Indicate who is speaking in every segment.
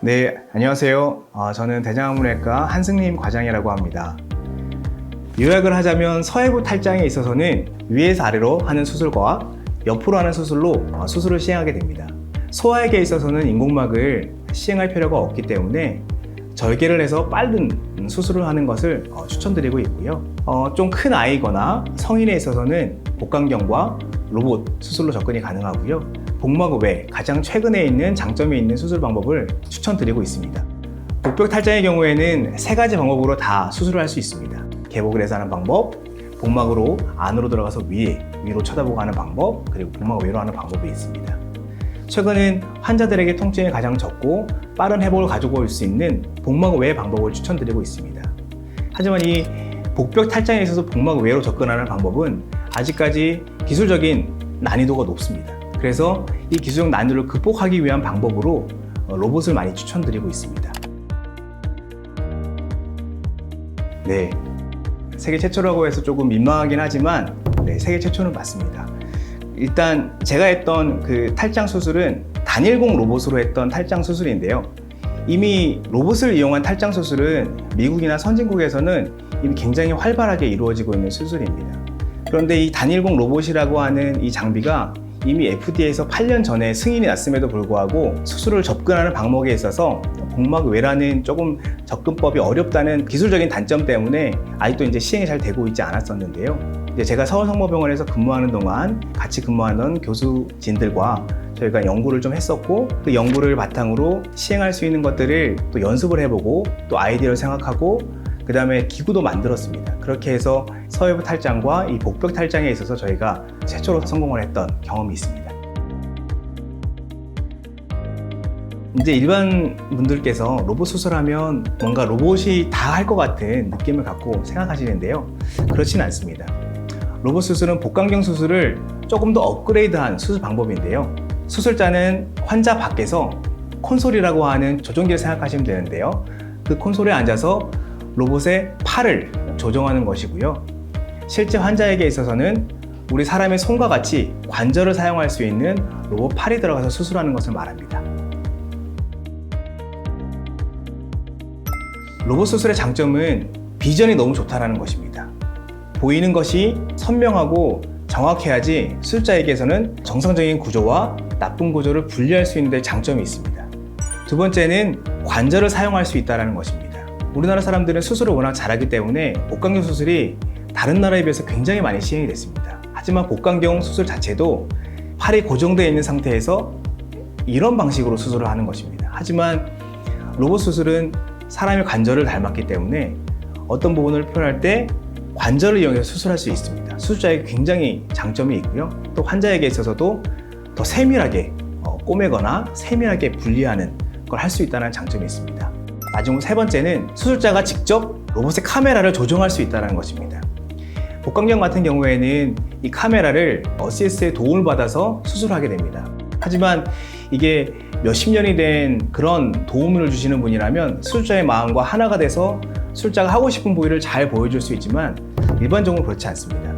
Speaker 1: 네, 안녕하세요. 저는 대장학문외과 한승림 과장이라고 합니다. 요약을 하자면 서해부 탈장에 있어서는 위에서 아래로 하는 수술과 옆으로 하는 수술로 수술을 시행하게 됩니다. 소아에게 있어서는 인공막을 시행할 필요가 없기 때문에 절개를 해서 빠른 수술을 하는 것을 추천드리고 있고요. 좀 큰 아이거나 성인에 있어서는 복강경과 로봇 수술로 접근이 가능하고요. 복막 외 가장 최근에 있는 장점이 있는 수술 방법을 추천드리고 있습니다. 복벽 탈장의 경우에는 세 가지 방법으로 다 수술을 할 수 있습니다. 개복을 해서 하는 방법, 복막으로 안으로 들어가서 위로 쳐다보고 하는 방법, 그리고 복막 외로 하는 방법이 있습니다. 최근은 환자들에게 통증이 가장 적고 빠른 회복을 가지고 올 수 있는 복막 외 방법을 추천드리고 있습니다. 하지만 이 복벽 탈장에 있어서 복막 외로 접근하는 방법은 아직까지 기술적인 난이도가 높습니다. 그래서 이 기술적 난이도를 극복하기 위한 방법으로 로봇을 많이 추천드리고 있습니다. 네, 세계 최초라고 해서 조금 민망하긴 하지만 세계 최초는 맞습니다. 일단 제가 했던 그 탈장 수술은 단일공 로봇으로 했던 탈장 수술인데요. 이미 로봇을 이용한 탈장 수술은 미국이나 선진국에서는 이미 굉장히 활발하게 이루어지고 있는 수술입니다. 그런데 이 단일공 로봇이라고 하는 이 장비가 이미 FDA에서 8년 전에 승인이 났음에도 불구하고 수술을 접근하는 방법에 있어서 복막 외라는 조금 접근법이 어렵다는 기술적인 단점 때문에 아직도 이제 시행이 잘 되고 있지 않았었는데요. 이제 제가 서울성모병원에서 근무하는 동안 같이 근무하던 교수진들과 저희가 연구를 좀 했었고 그 연구를 바탕으로 시행할 수 있는 것들을 또 연습을 해보고 또 아이디어를 생각하고 그 다음에 기구도 만들었습니다. 그렇게 해서 서해부 탈장과 이 복벽 탈장에 있어서 저희가 최초로 성공을 했던 경험이 있습니다. 이제 일반 분들께서 로봇 수술하면 뭔가 로봇이 다 할 것 같은 느낌을 갖고 생각하시는데요. 그렇진 않습니다. 로봇 수술은 복강경 수술을 조금 더 업그레이드한 수술 방법인데요. 수술자는 환자 밖에서 콘솔이라고 하는 조종기를 생각하시면 되는데요. 그 콘솔에 앉아서 로봇의 팔을 조정하는 것이고요. 실제 환자에게 있어서는 우리 사람의 손과 같이 관절을 사용할 수 있는 로봇 팔이 들어가서 수술하는 것을 말합니다. 로봇 수술의 장점은 비전이 너무 좋다는 것입니다. 보이는 것이 선명하고 정확해야지 수술자에게서는 정상적인 구조와 나쁜 구조를 분리할 수 있는 데 장점이 있습니다. 두 번째는 관절을 사용할 수 있다는 것입니다. 우리나라 사람들은 수술을 워낙 잘하기 때문에 복강경 수술이 다른 나라에 비해서 굉장히 많이 시행이 됐습니다. 하지만 복강경 수술 자체도 팔이 고정되어 있는 상태에서 이런 방식으로 수술을 하는 것입니다. 하지만 로봇 수술은 사람의 관절을 닮았기 때문에 어떤 부분을 표현할 때 관절을 이용해서 수술할 수 있습니다. 수술자에게 굉장히 장점이 있고요. 또 환자에게 있어서도 더 세밀하게 꼬매거나 세밀하게 분리하는 걸 할 수 있다는 장점이 있습니다. 마지막 세 번째는 수술자가 직접 로봇의 카메라를 조정할 수 있다는 것입니다. 복강경 같은 경우에는 이 카메라를 어시스트의 도움을 받아서 수술하게 됩니다. 하지만 이게 몇십 년이 된 그런 도움을 주시는 분이라면 수술자의 마음과 하나가 돼서 수술자가 하고 싶은 부위를 잘 보여줄 수 있지만 일반적으로 그렇지 않습니다.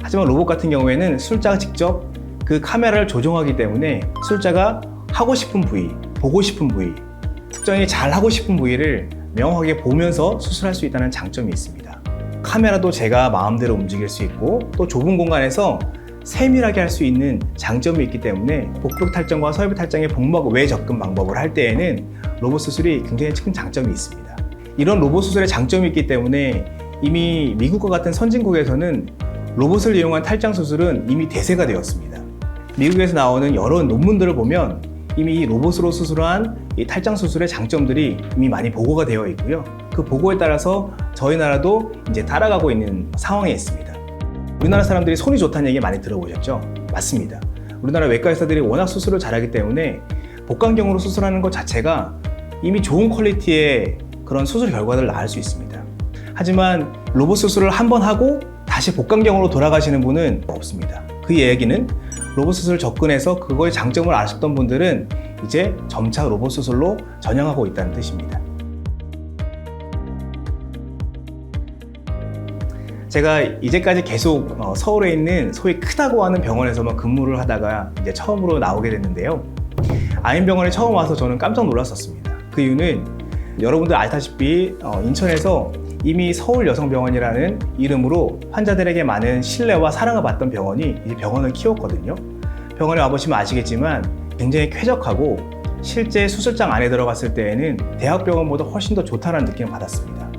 Speaker 1: 하지만 로봇 같은 경우에는 수술자가 직접 그 카메라를 조정하기 때문에 수술자가 하고 싶은 부위, 보고 싶은 부위, 특정히 잘 하고 싶은 부위를 명확하게 보면서 수술할 수 있다는 장점이 있습니다. 카메라도 제가 마음대로 움직일 수 있고 또 좁은 공간에서 세밀하게 할 수 있는 장점이 있기 때문에 복벽 탈장과 서해부 탈장의 복막 외 접근 방법을 할 때에는 로봇 수술이 굉장히 큰 장점이 있습니다. 이런 로봇 수술의 장점이 있기 때문에 이미 미국과 같은 선진국에서는 로봇을 이용한 탈장 수술은 이미 대세가 되었습니다. 미국에서 나오는 여러 논문들을 보면 이미 이 로봇으로 수술한 이 탈장 수술의 장점들이 이미 많이 보고가 되어 있고요. 그 보고에 따라서 저희 나라도 이제 따라가고 있는 상황에 있습니다. 우리나라 사람들이 손이 좋다는 얘기 많이 들어보셨죠? 맞습니다. 우리나라 외과 의사들이 워낙 수술을 잘하기 때문에 복강경으로 수술하는 것 자체가 이미 좋은 퀄리티의 그런 수술 결과를 낳을 수 있습니다. 하지만 로봇 수술을 한 번 하고 다시 복강경으로 돌아가시는 분은 없습니다. 그 얘기는 로봇 수술 접근해서 그거의 장점을 아셨던 분들은 이제 점차 로봇 수술로 전향하고 있다는 뜻입니다. 제가 이제까지 계속 서울에 있는 소위 크다고 하는 병원에서만 근무를 하다가 이제 처음으로 나오게 됐는데요. 아인병원에 처음 와서 저는 깜짝 놀랐었습니다. 그 이유는 여러분들 알다시피 인천에서 이미 서울여성병원이라는 이름으로 환자들에게 많은 신뢰와 사랑을 받던 병원이 이제 병원을 키웠거든요. 병원에 와보시면 아시겠지만 굉장히 쾌적하고 실제 수술장 안에 들어갔을 때에는 대학병원보다 훨씬 더 좋다는 느낌을 받았습니다.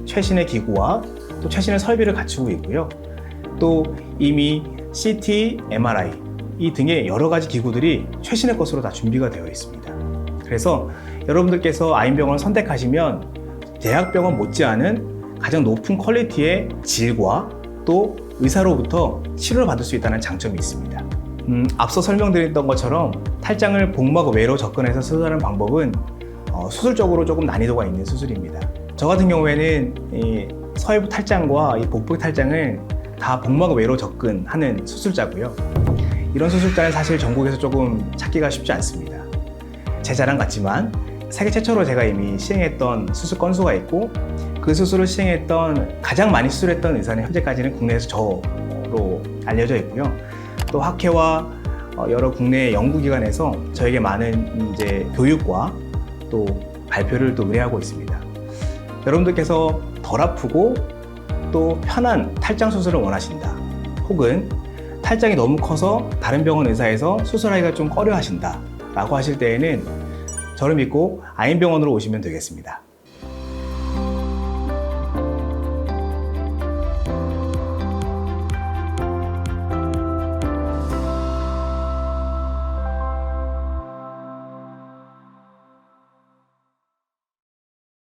Speaker 1: 최신의 기구와 또 최신의 설비를 갖추고 있고요. 또 이미 CT, MRI 이 등의 여러 가지 기구들이 최신의 것으로 다 준비가 되어 있습니다. 그래서 여러분들께서 아인병원을 선택하시면 대학병원 못지않은 가장 높은 퀄리티의 질과 또 의사로부터 치료를 받을 수 있다는 장점이 있습니다. 앞서 설명드렸던 것처럼 탈장을 복막 외로 접근해서 수술하는 방법은 수술적으로 조금 난이도가 있는 수술입니다. 저 같은 경우에는 이 서해부 탈장과 이 복부 탈장을 다 복막 외로 접근하는 수술자고요. 이런 수술자는 사실 전국에서 조금 찾기가 쉽지 않습니다. 제 자랑 같지만 세계 최초로 제가 이미 시행했던 수술 건수가 있고 그 수술을 시행했던 가장 많이 수술했던 의사는 현재까지는 국내에서 저로 알려져 있고요. 또 학회와 여러 국내 연구기관에서 저에게 많은 이제 교육과 또 발표를 또 의뢰하고 있습니다. 여러분들께서 덜 아프고 또 편한 탈장 수술을 원하신다. 혹은 탈장이 너무 커서 다른 병원 의사에서 수술하기가 좀 꺼려 하신다 라고 하실 때에는 저를 믿고 아인병원으로 오시면 되겠습니다.